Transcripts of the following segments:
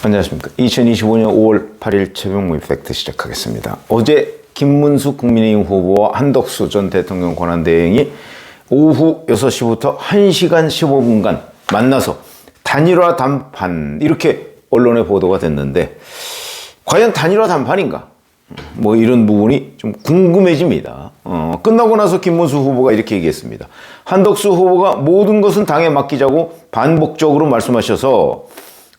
안녕하십니까. 2025년 5월 8일 최병무 팩트 시작하겠습니다. 어제 김문수 국민의힘 후보와 한덕수 전 대통령 권한대행이 오후 6시부터 1시간 15분간 만나서 단일화 담판, 이렇게 언론에 보도가 됐는데 과연 단일화 담판인가? 뭐 이런 부분이 좀 궁금해집니다. 끝나고 나서 김문수 후보가 이렇게 얘기했습니다. 한덕수 후보가 모든 것은 당에 맡기자고 반복적으로 말씀하셔서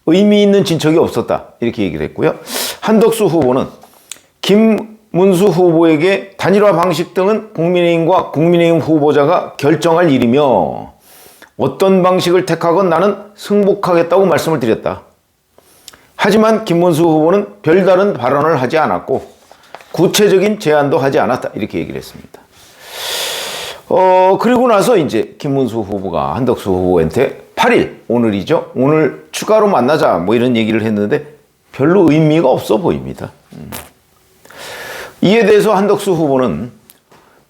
의미 있는 진척이 없었다, 이렇게 얘기를 했고요. 한덕수 후보는 김문수 후보에게 단일화 방식 등은 국민의힘과 국민의힘 후보자가 결정할 일이며 어떤 방식을 택하건 나는 승복하겠다고 말씀을 드렸다. 하지만 김문수 후보는 별다른 발언을 하지 않았고 구체적인 제안도 하지 않았다, 이렇게 얘기를 했습니다. 그리고 나서 이제 김문수 후보가 한덕수 후보한테 8일, 오늘이죠. 오늘 추가로 만나자, 뭐 이런 얘기를 했는데 별로 의미가 없어 보입니다. 이에 대해서 한덕수 후보는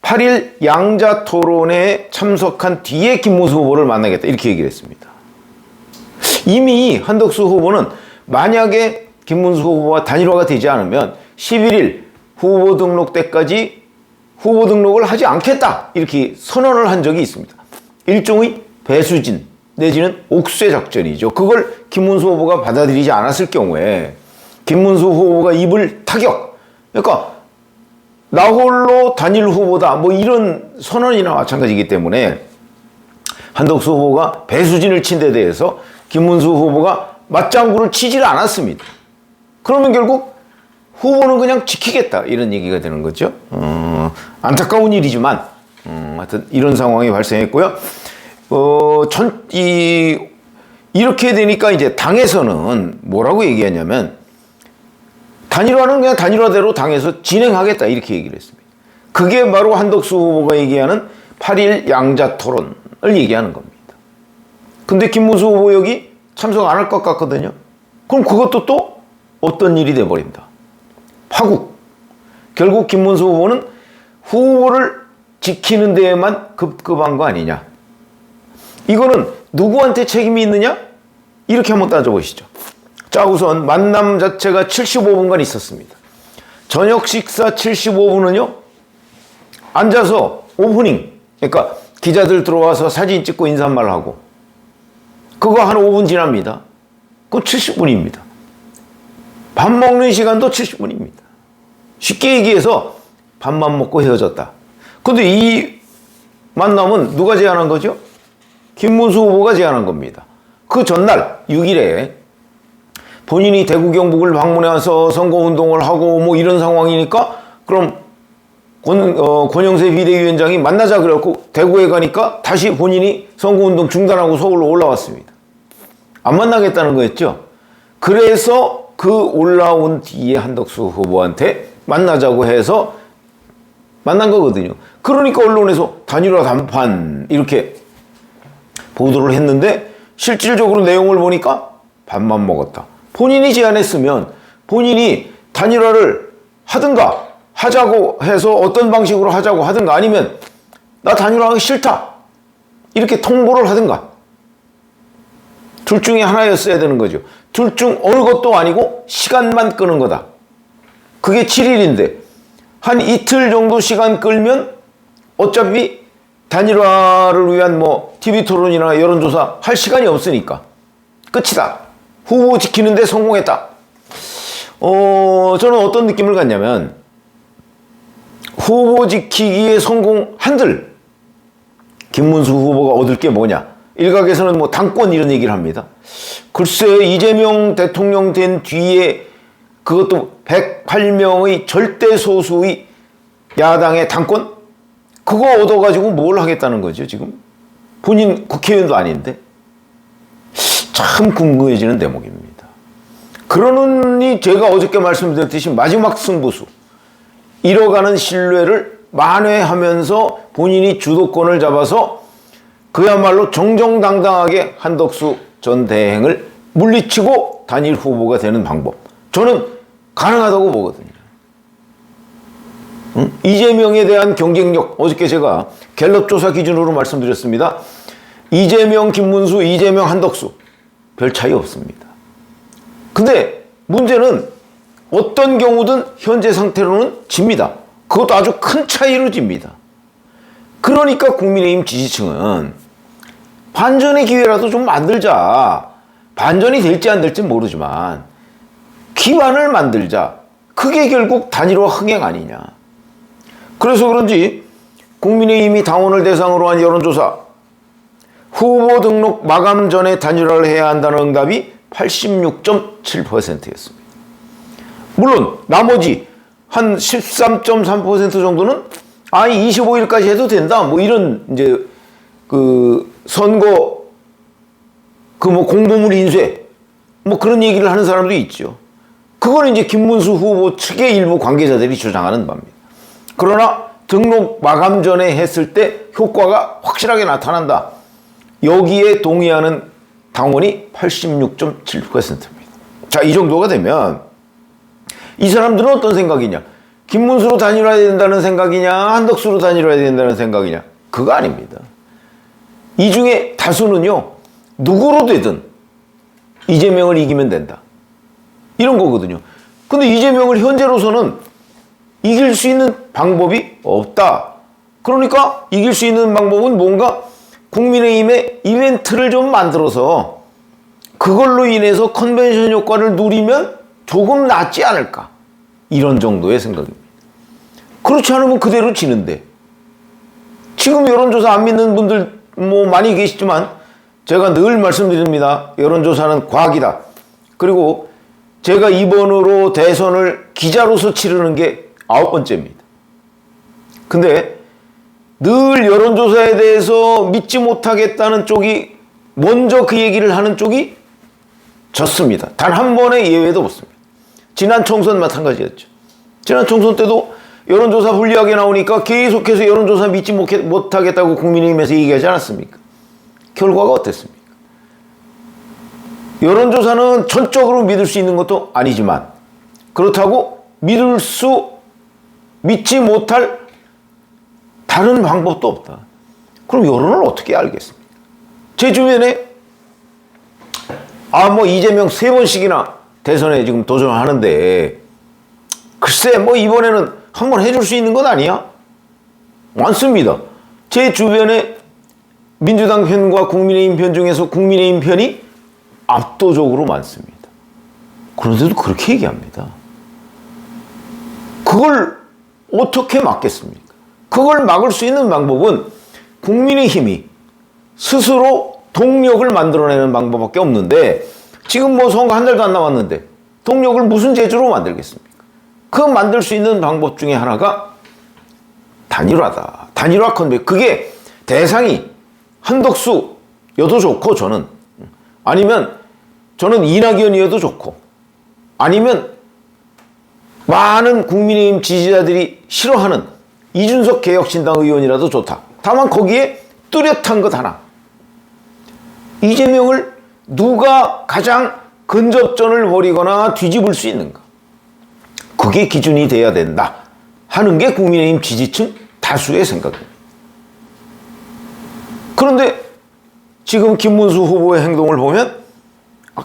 8일 양자 토론회에 참석한 뒤에 김문수 후보를 만나겠다, 이렇게 얘기를 했습니다. 이미 한덕수 후보는 만약에 김문수 후보와 단일화가 되지 않으면 11일 후보 등록 때까지 후보 등록을 하지 않겠다, 이렇게 선언을 한 적이 있습니다. 일종의 배수진 내지는 옥쇄 작전이죠. 그걸 김문수 후보가 받아들이지 않았을 경우에 김문수 후보가 입을 타격, 그러니까 나 홀로 단일 후보다, 뭐 이런 선언이나 마찬가지이기 때문에 한덕수 후보가 배수진을 친 데 대해서 김문수 후보가 맞장구를 치지를 않았습니다. 그러면 결국 후보는 그냥 지키겠다, 이런 얘기가 되는 거죠. 안타까운 일이지만 하여튼 이런 상황이 발생했고요. 이렇게 되니까 이제 당에서는 뭐라고 얘기하냐면 단일화는 그냥 단일화대로 당에서 진행하겠다, 이렇게 얘기를 했습니다. 그게 바로 한덕수 후보가 얘기하는 8일 양자 토론을 얘기하는 겁니다. 근데 김문수 후보 여기 참석 안 할 것 같거든요. 그럼 그것도 또 어떤 일이 돼버립니다. 파국. 결국 김문수 후보는 후보를 지키는 데에만 급급한 거 아니냐. 이거는 누구한테 책임이 있느냐? 이렇게 한번 따져보시죠. 자, 우선 만남 자체가 75분간 있었습니다. 저녁 식사 75분은요, 앉아서 오프닝, 그러니까 기자들 들어와서 사진 찍고 인사말 하고, 그거 한 5분 지납니다. 그거 70분입니다. 밥 먹는 시간도 70분입니다. 쉽게 얘기해서 밥만 먹고 헤어졌다. 근데 이 만남은 누가 제안한 거죠? 김문수 후보가 제안한 겁니다. 그 전날 6일에 본인이 대구 경북을 방문해 와서 선거운동을 하고 뭐 이런 상황이니까 그럼 권영세 비대위원장이 만나자 그래갖고 대구에 가니까 다시 본인이 선거운동 중단하고 서울로 올라왔습니다. 안 만나겠다는 거였죠. 그래서 그 올라온 뒤에 한덕수 후보한테 만나자고 해서 만난 거거든요. 그러니까 언론에서 단일화 담판 이렇게 보도를 했는데 실질적으로 내용을 보니까 밥만 먹었다. 본인이 제안했으면 본인이 단일화를 하든가 하자고 해서 어떤 방식으로 하자고 하든가 아니면 나 단일화하기 싫다, 이렇게 통보를 하든가 둘 중에 하나였어야 되는 거죠. 둘 중 어느 것도 아니고 시간만 끄는 거다. 그게 7일인데 한 이틀 정도 시간 끌면 어차피 단일화를 위한 뭐 TV 토론이나 여론조사 할 시간이 없으니까 끝이다. 후보 지키는데 성공했다. 저는 어떤 느낌을 갖냐면 후보 지키기에 성공한들 김문수 후보가 얻을 게 뭐냐. 일각에서는 뭐 당권 이런 얘기를 합니다. 글쎄 이재명 대통령 된 뒤에 그것도 108명의 절대 소수의 야당의 당권? 그거 얻어가지고 뭘 하겠다는 거죠, 지금? 본인 국회의원도 아닌데? 참 궁금해지는 대목입니다. 그러니 제가 어저께 말씀드렸듯이 마지막 승부수, 잃어가는 신뢰를 만회하면서 본인이 주도권을 잡아서 그야말로 정정당당하게 한덕수 전 대행을 물리치고 단일 후보가 되는 방법, 저는 가능하다고 보거든요. 이재명에 대한 경쟁력, 어저께 제가 갤럽 조사 기준으로 말씀드렸습니다. 이재명, 김문수, 이재명, 한덕수 별 차이 없습니다. 근데 문제는 어떤 경우든 현재 상태로는 집니다. 그것도 아주 큰 차이로 집니다. 그러니까 국민의힘 지지층은 반전의 기회라도 좀 만들자. 반전이 될지 안 될지 모르지만 기반을 만들자. 그게 결국 단일화 흥행 아니냐. 그래서 그런지 국민의힘이 당원을 대상으로 한 여론조사, 후보 등록 마감 전에 단일화를 해야 한다는 응답이 86.7%였습니다. 물론 나머지 한 13.3% 정도는 25일까지 해도 된다. 뭐 이런 이제 그 선거 그 뭐 공보물 인쇄 뭐 그런 얘기를 하는 사람도 있죠. 그건 이제 김문수 후보 측의 일부 관계자들이 주장하는 바입니다. 그러나 등록 마감 전에 했을 때 효과가 확실하게 나타난다. 여기에 동의하는 당원이 86.7%입니다. 자, 이 정도가 되면 이 사람들은 어떤 생각이냐? 김문수로 단일화해야 된다는 생각이냐? 한덕수로 단일화해야 된다는 생각이냐? 그거 아닙니다. 이 중에 다수는요, 누구로 되든 이재명을 이기면 된다. 이런 거거든요. 근데 이재명을 현재로서는 이길 수 있는 방법이 없다. 그러니까 이길 수 있는 방법은 뭔가 국민의힘의 이벤트를 좀 만들어서 그걸로 인해서 컨벤션 효과를 누리면 조금 낫지 않을까. 이런 정도의 생각입니다. 그렇지 않으면 그대로 지는데. 지금 여론조사 안 믿는 분들 뭐 많이 계시지만 제가 늘 말씀드립니다. 여론조사는 과학이다. 그리고 제가 이번으로 대선을 기자로서 치르는 게 9번째입니다. 근데 늘 여론조사에 대해서 믿지 못하겠다는 쪽이 먼저 그 얘기를 하는 쪽이 졌습니다. 단 한 번의 예외도 없습니다. 지난 총선 마찬가지였죠. 지난 총선 때도 여론조사 불리하게 나오니까 계속해서 여론조사 믿지 못하겠다고 국민의힘에서 얘기하지 않았습니까? 결과가 어땠습니까? 여론조사는 전적으로 믿을 수 있는 것도 아니지만 그렇다고 믿지 못할 다른 방법도 없다. 그럼 여론을 어떻게 알겠습니까? 제 주변에 뭐 이재명 3번씩이나 대선에 지금 도전하는데 글쎄 뭐 이번에는 한번 해줄 수 있는 건 아니야? 많습니다. 제 주변에 민주당 편과 국민의힘 편 중에서 국민의힘 편이 압도적으로 많습니다. 그런데도 그렇게 얘기합니다. 그걸 어떻게 막겠습니까? 그걸 막을 수 있는 방법은 국민의힘이 스스로 동력을 만들어내는 방법밖에 없는데 지금 뭐 선거 한 달도 안 남았는데 동력을 무슨 재주로 만들겠습니까? 그 만들 수 있는 방법 중에 하나가 단일화다. 단일화 컨벤. 그게 대상이 한덕수여도 좋고 저는 아니면 저는 이낙연이어도 좋고 아니면 많은 국민의힘 지지자들이 싫어하는 이준석 개혁신당 의원이라도 좋다. 다만 거기에 뚜렷한 것 하나. 이재명을 누가 가장 근접전을 벌이거나 뒤집을 수 있는가. 그게 기준이 돼야 된다 하는 게 국민의힘 지지층 다수의 생각입니다. 그런데 지금 김문수 후보의 행동을 보면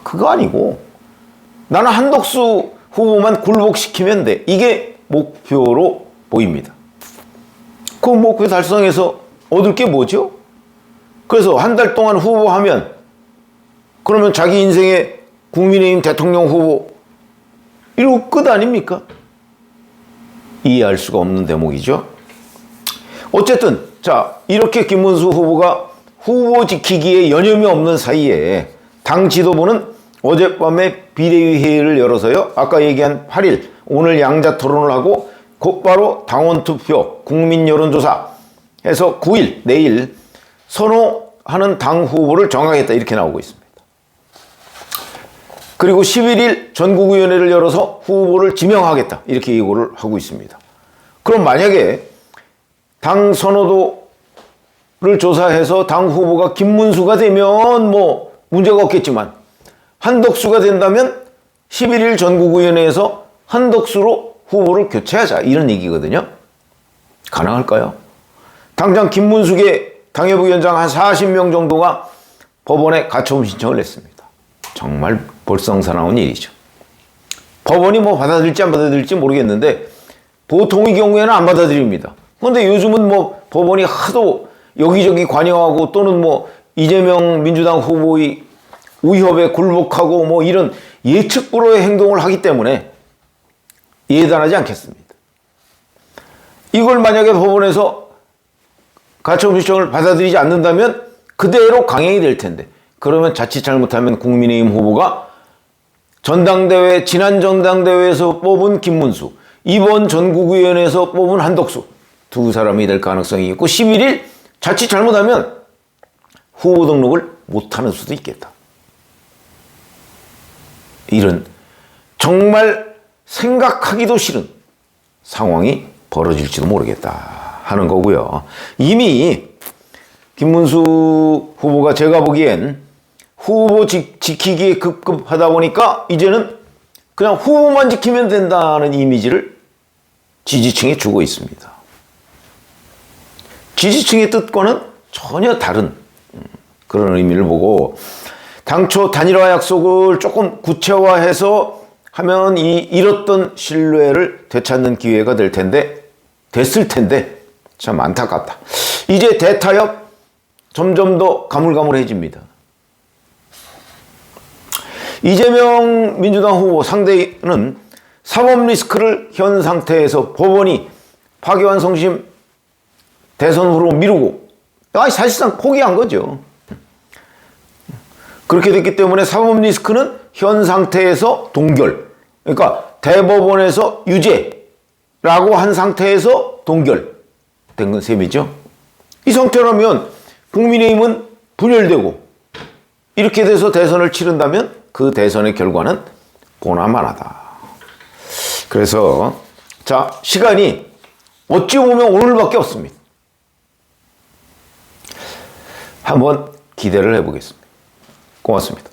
그거 아니고 나는 한덕수 후보만 굴복시키면 돼. 이게 목표로 보입니다. 그 목표 달성해서 얻을 게 뭐죠? 그래서 한 달 동안 후보하면 그러면 자기 인생의 국민의힘 대통령 후보 이러고 끝 아닙니까? 이해할 수가 없는 대목이죠. 어쨌든 자 이렇게 김문수 후보가 후보 지키기에 여념이 없는 사이에 당 지도부는 어젯밤에 비대위 회의를 열어서요. 아까 얘기한 8일 오늘 양자 토론을 하고 곧바로 당원 투표, 국민 여론조사 해서 9일 내일 선호하는 당 후보를 정하겠다 이렇게 나오고 있습니다. 그리고 11일 전국위원회를 열어서 후보를 지명하겠다 이렇게 예고를 하고 있습니다. 그럼 만약에 당 선호도를 조사해서 당 후보가 김문수가 되면 뭐 문제가 없겠지만 한덕수가 된다면 11일 전국위원회에서 한덕수로 후보를 교체하자 이런 얘기거든요. 가능할까요? 당장 김문수의 당협위원장 한 40명 정도가 법원에 가처분 신청을 냈습니다. 정말 볼썽사나운 일이죠. 법원이 뭐 받아들일지 안 받아들일지 모르겠는데 보통의 경우에는 안 받아들입니다. 그런데 요즘은 뭐 법원이 하도 여기저기 관여하고 또는 뭐 이재명 민주당 후보의 위협에 굴복하고 뭐 이런 예측 불허의 행동을 하기 때문에 예단하지 않겠습니다. 이걸 만약에 법원에서 가처분 신청을 받아들이지 않는다면 그대로 강행이 될 텐데, 그러면 자칫 잘못하면 국민의힘 후보가 지난 전당대회에서 뽑은 김문수, 이번 전국위원회에서 뽑은 한덕수 두 사람이 될 가능성이 있고 11일 자칫 잘못하면 후보 등록을 못하는 수도 있겠다. 이런 정말 생각하기도 싫은 상황이 벌어질지도 모르겠다 하는 거고요. 이미 김문수 후보가 제가 보기엔 후보 지키기에 급급하다 보니까 이제는 그냥 후보만 지키면 된다는 이미지를 지지층에 주고 있습니다. 지지층의 뜻과는 전혀 다른 그런 의미를 보고, 당초 단일화 약속을 조금 구체화해서 하면 잃었던 신뢰를 되찾는 기회가 됐을 텐데 참 안타깝다. 이제 대타협 점점 더 가물가물해집니다. 이재명 민주당 후보 상대는 사법 리스크를 현 상태에서 법원이 파기환송심 대선 후로 미루고 사실상 포기한 거죠. 그렇게 됐기 때문에 사법 리스크는 현 상태에서 동결, 그러니까 대법원에서 유죄라고 한 상태에서 동결된 셈이죠. 이 상태라면 국민의힘은 분열되고 이렇게 돼서 대선을 치른다면 그 대선의 결과는 보나마나다. 그래서 시간이 어찌 보면 오늘밖에 없습니다. 한번 기대를 해보겠습니다. 고맙습니다.